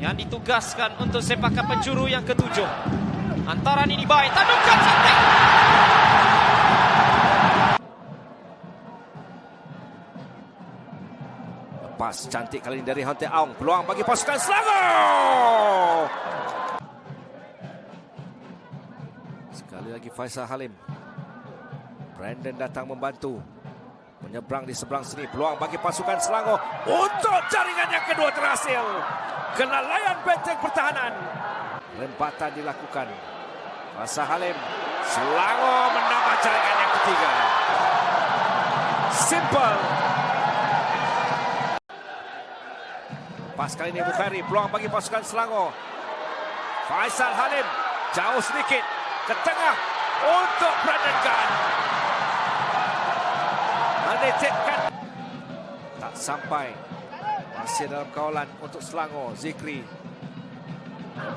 yang ditugaskan untuk sepakan penjuru yang ketujuh. Hantaran ini baik, tandukan cantik. Lepas cantik kali ini dari Han Teck Aung. Peluang bagi pasukan Selangor. Sekali lagi Faisal Halim. Brandon datang membantu. Menyeberang di seberang sini. Peluang bagi pasukan Selangor untuk jaringan yang kedua terhasil. Kelalaian benteng pertahanan. Rempatan dilakukan. Faisal Halim. Selangor menambah jaringan yang ketiga. Simple. Pas kali ini Bukhari. Peluang bagi pasukan Selangor. Faisal Halim. Jauh sedikit. Ke tengah. Untuk Brandon Gunn. Mendetekkan. Tak sampai. Masih dalam kawalan untuk Selangor. Zikri.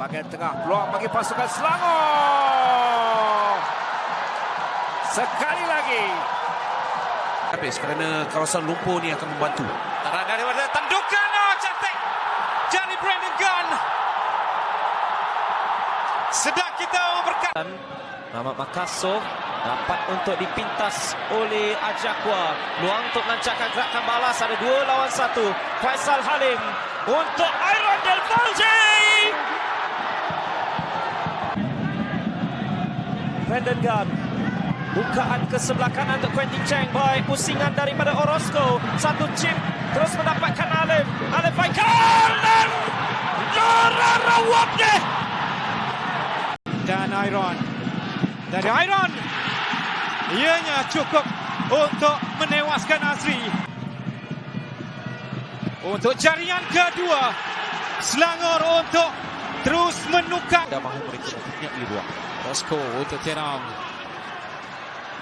Bahagian tengah. Peluang bagi pasukan Selangor. Sekali lagi. Habis kerana kawasan lumpur ni akan membantu. Terang daripada tandukan. Oh, cantik. Dari Brandon Gunn. Sedang kita berkata. Muhammad Makassar dapat untuk dipintas oleh Ajakwa. Peluang untuk melancarkan gerakan balas. Ada 2 lawan 1. Faisal Halim untuk Iron Del Valle. Brandon Gunn. Bukaan ke sebelah kanan untuk Quentin Cheng. Baik pusingan daripada Orozco. Satu chip terus mendapatkan Alif. Alif Faikal dan Nora Rawabde. Dan Iron. Dari Iron. Ianya cukup untuk menewaskan Azri. Untuk jaringan kedua. Selangor untuk terus menukar. Dah mahu mereka punya di ruang. Roscoe untuk Terang.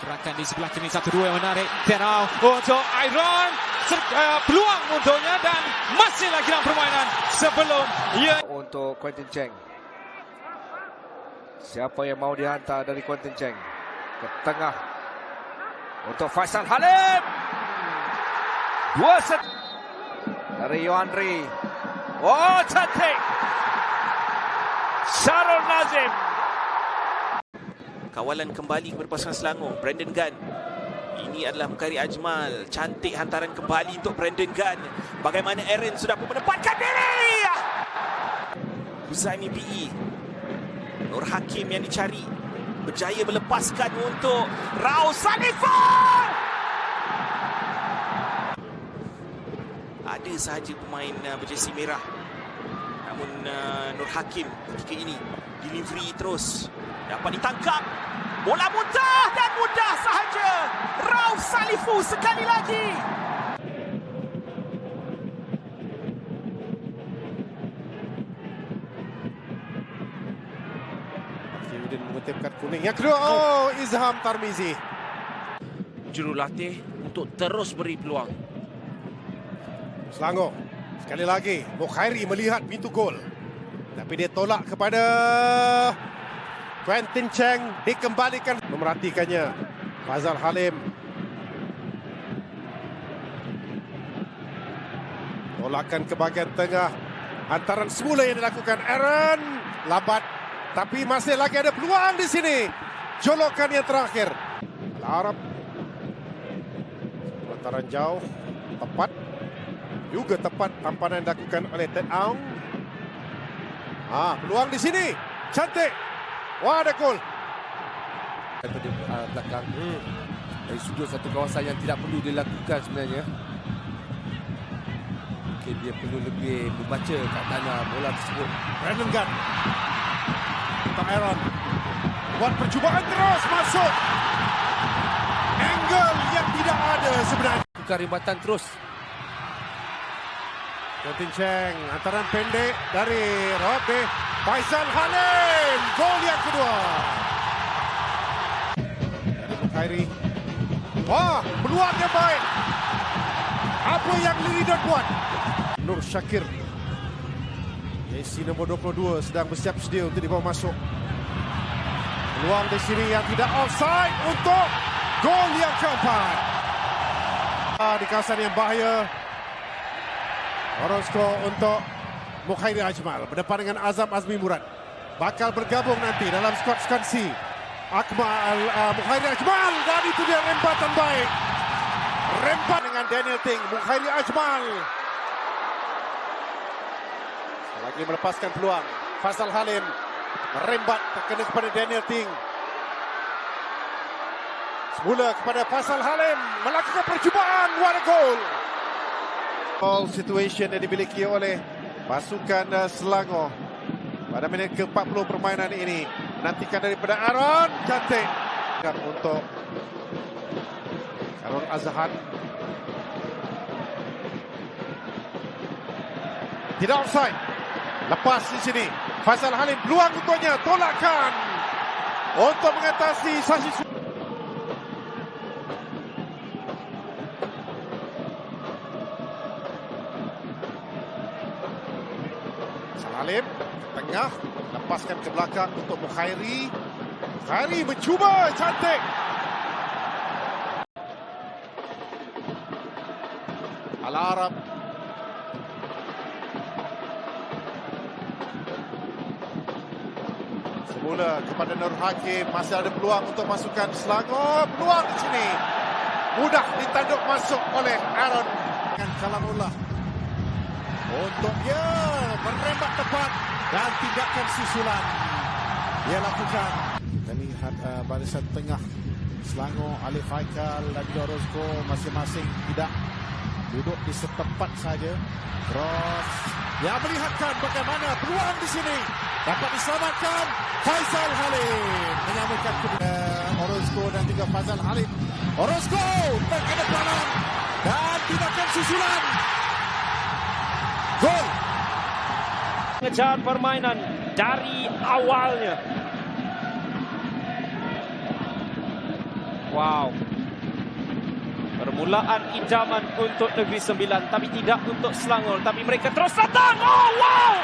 Gerakan di sebelah kiri 1-2 yang menarik. Terang untuk Iron. Peluang untuknya dan masih lagi dalam permainan sebelum ia. Untuk Quentin Cheng. Siapa yang mau dihantar dari Quentin Cheng? Ke tengah. Untuk Faisal Halim. 2 set. Dari Yohandri. Oh, cantik. Syarul Nazim. Kawalan kembali kepada pasukan Selangor. Brandon Gunn. Ini adalah Bukhari Ajmal. Cantik hantaran kembali untuk Brandon Gunn. Bagaimana Aaron sudah pun menempatkan diri. Huzaimi PE. Nur Hakim yang dicari. Berjaya melepaskan untuk Raus Sanifah. Ada sahaja pemain berjersey merah. Namun Nur Hakim ketika ini delivery terus. Dapat ditangkap. Bola mudah dan mudah sahaja. Rauf Salifu sekali lagi. Fiudin mengutipkan kuning. Yang kedua, oh, Izham Tarmizi. Jurulatih untuk terus beri peluang. Selangor. Sekali lagi, Bukhari melihat pintu gol. Tapi dia tolak kepada Quentin Cheng. Dikembalikan. Memerhatikannya. Faisal Halim. Tolakan ke bahagian tengah. Hantaran semula yang dilakukan Aaron. Lambat. Tapi masih lagi ada peluang di sini. Jolokan yang terakhir. Al-Arab. Hantaran jauh. Tepat. Juga tepat tampanan yang dilakukan oleh Teck Aung. Peluang di sini. Cantik. Wah, ada gol. Daripada belakang. Dari sudut satu kawasan yang tidak perlu dilakukan sebenarnya. Mungkin dia perlu lebih membaca kat tanah bola tersebut. Brandon Gunn. Untuk Aaron. Buat percubaan terus masuk. Angle yang tidak ada sebenarnya. Bukan rebatan terus. Quentin Cheng. Hantaran pendek dari Rote. Faisal Halim. Gol yang kedua. Dari Bukhari. Wah, peluang yang baik. Apa yang Liridon buat? Nur Syakir. Jersey nombor 22 sedang bersiap sedia untuk dibawa masuk. Peluang di sini yang tidak offside untuk gol yang keempat. Di kawasan yang bahaya. Orozco untuk Mukhairi Ajmal berdepan dengan Azam Azmi Murad. Bakal bergabung nanti dalam skuad Skansi. Mukhairi Ajmal, dan itu dia rempatan baik. Rempat dengan Daniel Ting. Mukhairi Ajmal lagi melepaskan peluang. Faisal Halim merembat terkena kepada Daniel Ting. Semula kepada Faisal Halim melakukan percubaan. What a goal! Ball situation yang dimiliki oleh pasukan Selangor pada minit ke-40 permainan ini. Nantikan daripada Aaron, cantik untuk Karol Azhan. Tidak offside. Lepas di sini. Faisal Halim peluang untuknya, tolakkan untuk mengatasi Sashi. Halim ke tengah, lepaskan ke belakang untuk Mukhairi. Mukhairi mencuba, cantik. Al-Arab. Semula kepada Nur Hakim, masih ada peluang untuk masukkan Selangor. Peluang di sini. Mudah ditanduk masuk oleh Aaron dengan Kalamullah. Untuk dia merembat tepat dan tindakan susulan dia lakukan. Kita lihat barisan tengah Selangor, Alif Haikal dan Orozco masing-masing tidak duduk di setempat saja. Cross yang melihatkan bagaimana peluang di sini dapat diselamatkan. Faisal Halim menyambutkan Orozco dan juga Faisal Halim. Orozco terkena palang dan tindakan susulan. Gol. Mengejar permainan dari awalnya. Wow. Permulaan idaman untuk Negeri Sembilan, tapi tidak untuk Selangor. Tapi mereka terus datang. Oh, wow.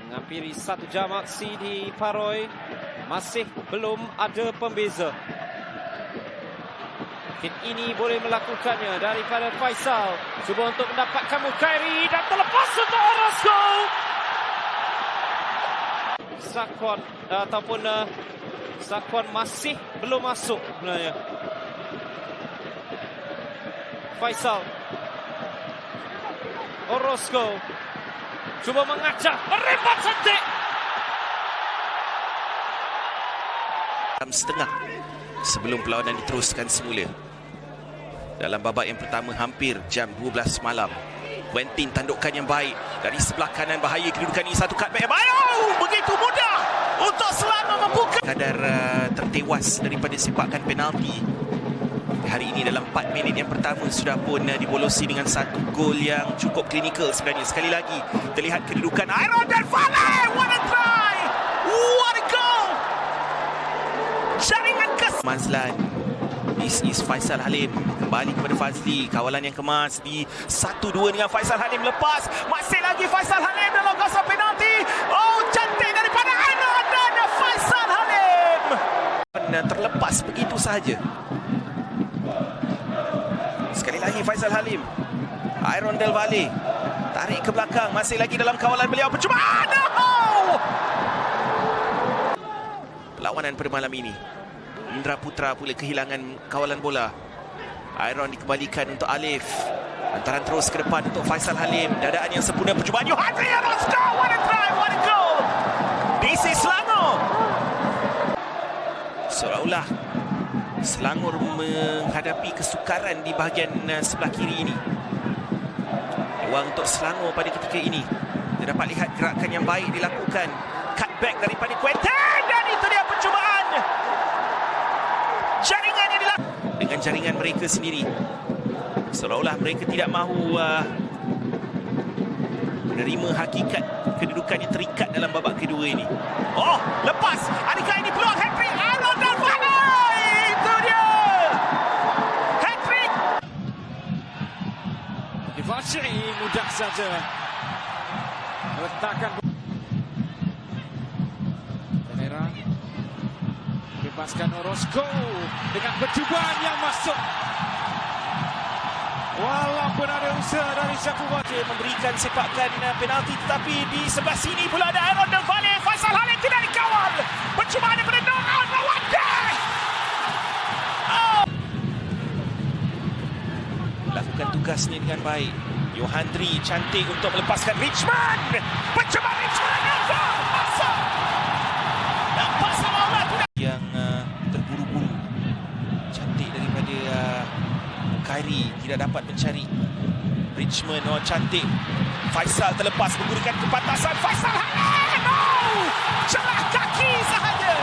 Menghampiri 1 jam aksi di Paroi. Masih belum ada pembeza. Mungkin ini boleh melakukannya daripada Faisal. Cuba untuk mendapatkan Mukhairi dan terlepas untuk Orozco. Sakwon ataupun Sakwon masih belum masuk sebenarnya. Faisal. Orozco. Cuba mengacak. Merempat cantik. Setengah sebelum perlawanan diteruskan semula. Dalam babak yang pertama hampir jam 12 malam. Quentin tandukkan yang baik dari sebelah kanan, bahaya kedudukan ini, satu cutback yang baik. Oh, begitu mudah untuk Selangor membuka. Kadar tertewas daripada sepakan penalti hari ini dalam 4 minit yang pertama sudah pun dibolosi dengan satu gol yang cukup klinikal sebenarnya. Sekali lagi terlihat kedudukan Aaron dan Fale. What a try! What a goal! Jaringan kes Mazlan. This is Faisal Halim. Kembali kepada Fazli. Kawalan yang kemas di 1-2 dengan Faisal Halim. Lepas. Masih lagi Faisal Halim dalam kawasan penalti. Oh, cantik daripada Aaron dan Faisal Halim. Terlepas begitu sahaja. Sekali lagi Faisal Halim. Aaron Del Valle. Tarik ke belakang. Masih lagi dalam kawalan beliau. Percubaan. No! Perlawanan pada malam ini. Indra Putra pula kehilangan kawalan bola. Aaron dikembalikan untuk Alif. Hantaran terus ke depan untuk Faisal Halim. Dadaan yang sempurna, percubaan Yohadri Orozco. What a try, what a goal. This is Selangor. Seolah-olah Selangor menghadapi kesukaran di bahagian sebelah kiri ini. Peluang untuk Selangor pada ketika ini. Kita dapat lihat gerakan yang baik dilakukan. Cutback daripada Quentin. Dan itu dia percubaan. Jaringan yang dilakukan dengan jaringan mereka sendiri. Seolah-olah mereka tidak mahu menerima hakikat kedudukan yang terikat dalam babak kedua ini. Oh, lepas. Adakah ini peluang hat-trick? Aaron Del Valle. Itu dia. Hat-trick. Divasyai mudah saja letakkan Penera. Bebaskan Orozco dengan percubaan yang masuk. Walaupun walaupun ada usaha dari Syafuwan. Memberikan sepakan penalti, tetapi di sebelah sini pula ada Aaron Del Valle. Faisal Halim tidak dikawal. Percubaan daripada Noah Al-Mawanda. Lakukan tugasnya dengan baik. Yohandri cantik untuk melepaskan Richmond. Percubaan Richmond masuk. Nampak sama yang terburu-buru. Cantik daripada Khairi, tidak dapat mencari Richmond. Oh, cantik. Faisal terlepas menggunakan kepantasan. Faisal Halim. Oh, celah kaki sahaja.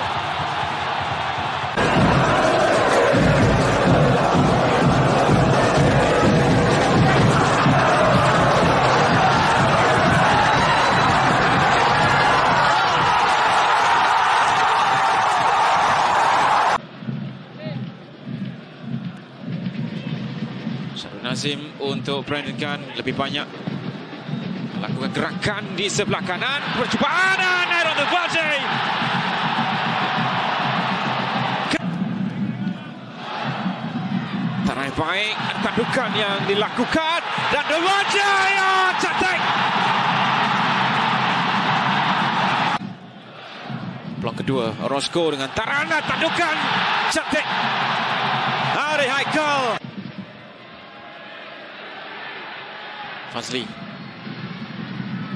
Syarul Nazim untuk Brandon Gunn lebih banyak melakukan gerakan di sebelah kanan. Percubaan Aaron Del Valle. Tarai baik, tandukan yang dilakukan dan Del Valle yang cantik. Peluang kedua, Orozco dengan tarana tandukan cantik. Hari Haikal. Fazli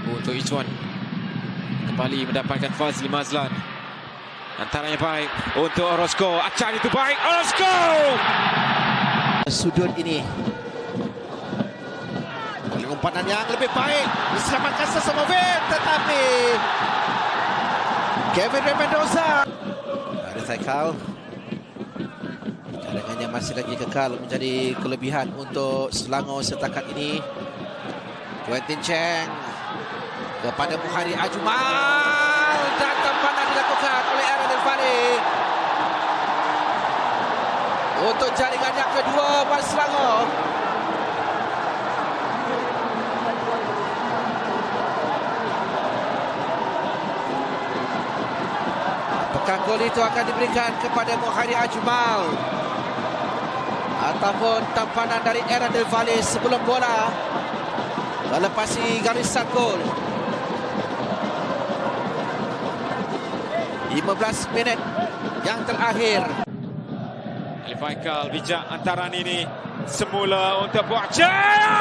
untuk Ijuan, kembali mendapatkan Fazli Mazlan. Antaranya baik untuk Orozco. Acan itu baik, Orozco. Sudut ini oleh umpanan yang lebih baik diselamatkan Sasamovic, tetapi Kevin Mendoza. Arif Haikal, cadangannya masih lagi kekal menjadi kelebihan untuk Selangor setakat ini. Quentin Cheng kepada Muhari Ajumal dan tampanan dilakukan oleh Aaron Del Valle untuk jaringan yang kedua buat Selangor. Apakah gol itu akan diberikan kepada Muhari Ajumal ataupun tampanan dari Aaron Del Valle sebelum bola melepasi garisan gol. 15 minit yang terakhir. Arif Haikal bijak antaran ini semula untuk Buajaya.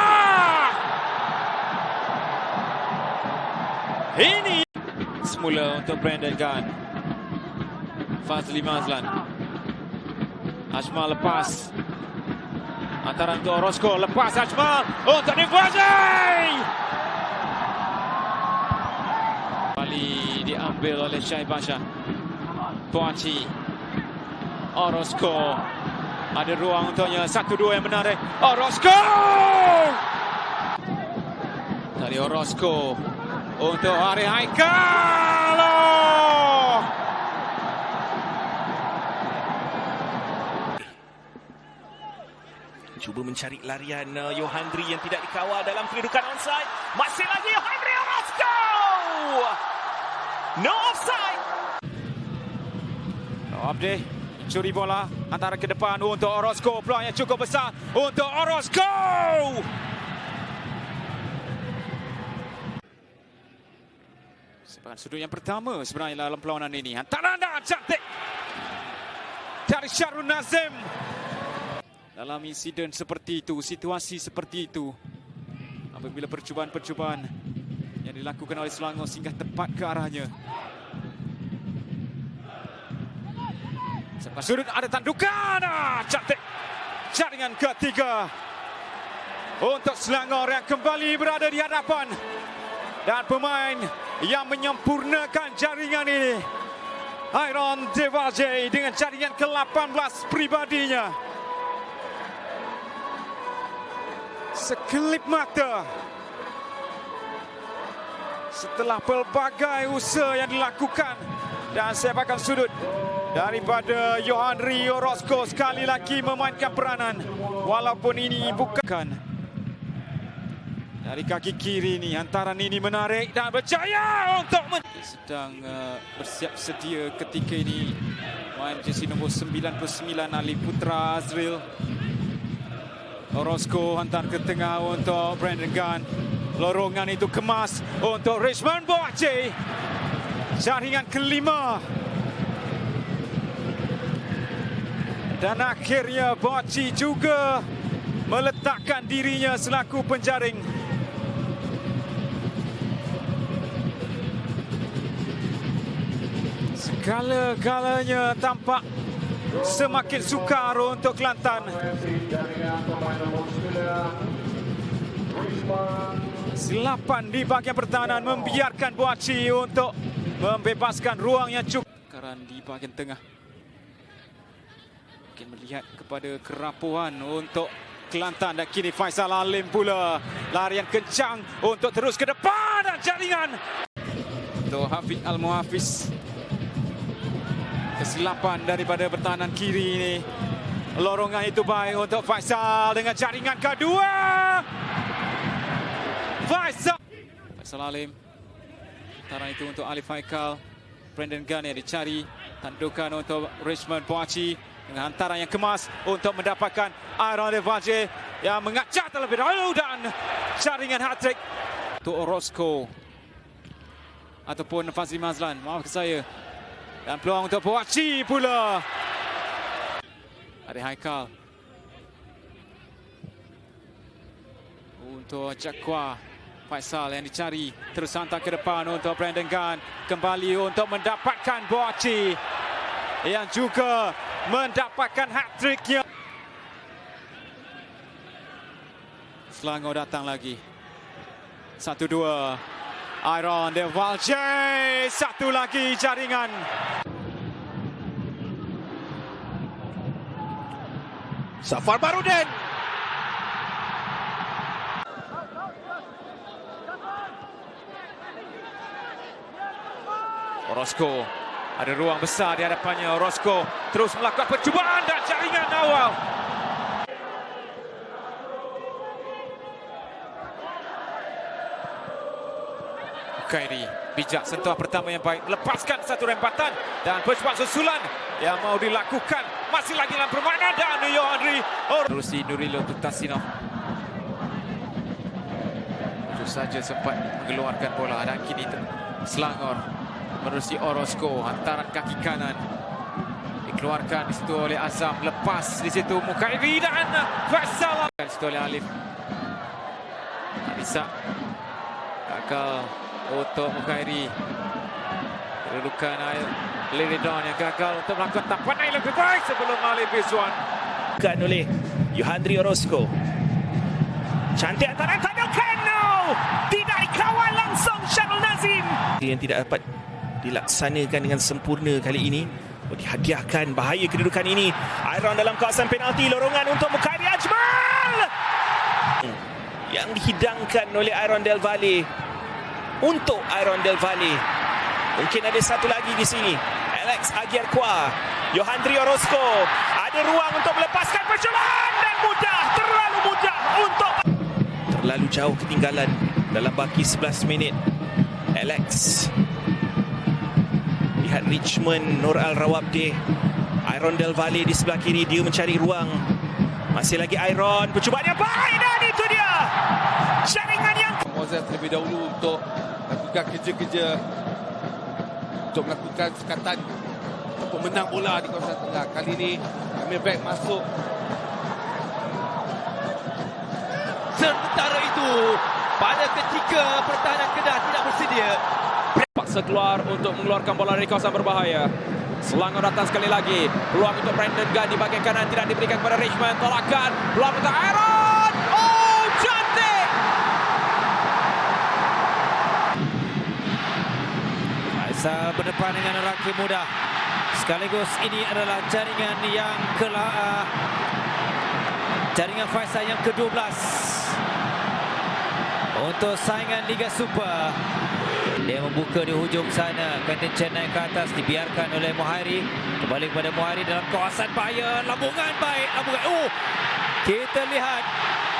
Ini semula untuk Brandon Gunn. Fazli Mazlan. Ajmal lepas. Antaran untuk Orozco, lepas Ajmal untuk Del Valle. Kembali diambil oleh Syahid Basha. Boaci, Orozco, ada ruang untuknya. 1-2 yang menarik. Orozco. Dari Orozco untuk Arif Haikal. Cuba mencari larian Yohandri yang tidak dikawal dalam kedudukan onside. Masih lagi Yohandri, Orozco. No offside. Abdi curi bola antara ke depan untuk Orozco. Peluang yang cukup besar untuk Orozco. Sepakan sudut yang pertama sebenarnya dalam perlawanan ini. Hantaran cantik dari Syarul Nazim. Dalam insiden seperti itu, situasi seperti itu, apabila percubaan-percubaan yang dilakukan oleh Selangor singgah tepat ke arahnya. Sepakan sudut ada tandukan. Cantik. Jaringan ketiga untuk Selangor yang kembali berada di hadapan. Dan pemain yang menyempurnakan jaringan ini, Aaron Del Valle dengan jaringan ke-18 pribadinya. Sekelip mata setelah pelbagai usaha yang dilakukan dan sepakan sudut daripada Yohandri Orozco sekali lagi memainkan peranan walaupun ini bukan dari kaki kiri ini. Hantaran ini menarik dan berjaya untuk sedang bersiap sedia ketika ini main jersey nombor 99 Ali Putra Azril. Orozco hantar ke tengah untuk Brandon Gunn. Lorongan itu kemas untuk Richmond Boakye. Jaringan kelima. Dan akhirnya Boakye juga meletakkan dirinya selaku penjaring. Segala-galanya tampak semakin sukar untuk Kelantan. Silapan di bahagian pertahanan membiarkan Boakye untuk membebaskan ruang yang cukup. Karan di bahagian tengah. Mungkin melihat kepada kerapuhan untuk Kelantan, dan kini Faisal Halim pula. Larian kencang untuk terus ke depan dan jaringan. Untuk Hafid Al-Muhafiz. Kesilapan daripada pertahanan kiri ini. Lorongan itu baik untuk Faisal dengan jaringan kedua. Faisal Halim. Taran itu untuk Alif Haikal. Brandon Gunn yang dicari. Tandukan untuk Richmond Boakye. Dengan hantaran yang kemas untuk mendapatkan Aaron Del Valle yang mengacak terlebih dahulu, dan jaringan hat-trick untuk Orozco ataupun Fazli Mazlan, maafkan saya. Dan peluang untuk Boakye pula. Ada Haikal untuk Jakwa. Faisal yang dicari, terus hantar ke depan untuk Brandon Gunn. Kembali untuk mendapatkan Boakye yang juga mendapatkan hat-tricknya. Selangor datang lagi. 1-2. Aaron Del Valle. Satu lagi jaringan. Safar Barudin. Orozco. Ada ruang besar di hadapannya. Orozco terus melakukan percubaan dan jaringan awal. Kairi bijak, sentuhan pertama yang baik, melepaskan satu rempatan dan percubaan susulan yang mau dilakukan. Masih lagi dalam permainan dan Yohandri Rusi Nurilo Tutasino terus saja sempat mengeluarkan bola, dan kini Selangor menerusi Orozco. Hantaran kaki kanan dikeluarkan di situ oleh Azam. Lepas di situ Mukairi dan Faisal. Di situ oleh Alif. Tak bisa. Gagal untuk Mukairi. Kedudukan Liridon yang gagal untuk melakukan tamparan yang lebih baik sebelum Alif Izwan. Kan oleh Yohandri Orozco. Cantik hantaran tandukan. Tidak dikawal langsung Syarul Nazim. Yang tidak dapat dilaksanakan dengan sempurna kali ini. Dihadiahkan, bahaya kedudukan ini. Aaron dalam kawasan penalti. Lorongan untuk Mukairi Ajmal yang dihidangkan oleh Aaron Del Valle. Untuk Aaron Del Valle. Mungkin ada satu lagi di sini. Alex Aguirre. Yohandri Orozco. Ada ruang untuk melepaskan percubaan dan mudah. Terlalu mudah untuk. Terlalu jauh ketinggalan dalam baki 11 minit. Alex. Lihat Richmond, Nur Al-Rawabdeh. Aaron Del Valle di sebelah kiri, dia mencari ruang. Masih lagi Aaron, percubaan yang baik, dan itu dia. Jaringan yang Moses terlebih dahulu untuk lakukan kerja-kerja untuk melakukan sekatan untuk menang bola di kawasan tengah. Kali ini Amir Bek masuk. Sementara itu pada ketika pertahanan Kedah tidak bersedia, Paksa keluar untuk mengeluarkan bola dari kawasan berbahaya. Selangor datang sekali lagi. Peluang untuk Brandon Gunn di bahagian kanan tidak diberikan kepada Richmond. Tolakan. Peluang untuk Aaron. Oh, cantik. Faisal berdepan dengan lelaki muda. Sekaligus ini adalah jaringan yang jaringan Faisal yang ke-12 untuk saingan Liga Super. Dia membuka di hujung sana. Quentin Chen naik ke atas, dibiarkan oleh Muhairi. Kembali kepada Muhairi dalam kawasan bahaya. Lambungan baik. Lambungan. Kita lihat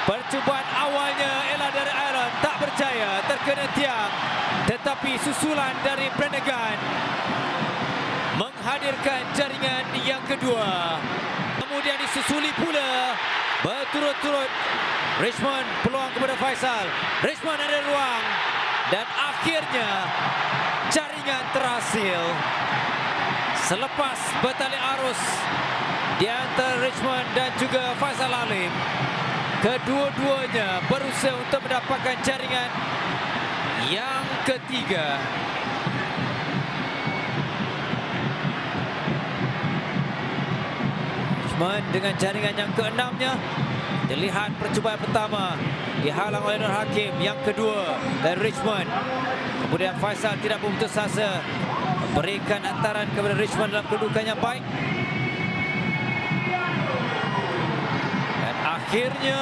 percubaan awalnya ialah dari Aaron. Tak berjaya, terkena tiang. Tetapi susulan dari Brandon Gunn menghadirkan jaringan yang kedua. Kemudian disusuli pula berturut-turut. Richmond peluang kepada Faisal. Richmond ada ruang. Dan akhirnya jaringan terhasil. Selepas bertali arus di antara Richmond dan juga Faisal Halim, kedua-duanya berusaha untuk mendapatkan jaringan yang ketiga. Richmond dengan jaringan yang keenamnya. Dilihat percubaan pertama dihalang oleh Nur Hakim, yang kedua dari Richmond. Kemudian Faisal tidak berputus asa memberikan hantaran kepada Richmond dalam kedudukan yang baik. Dan akhirnya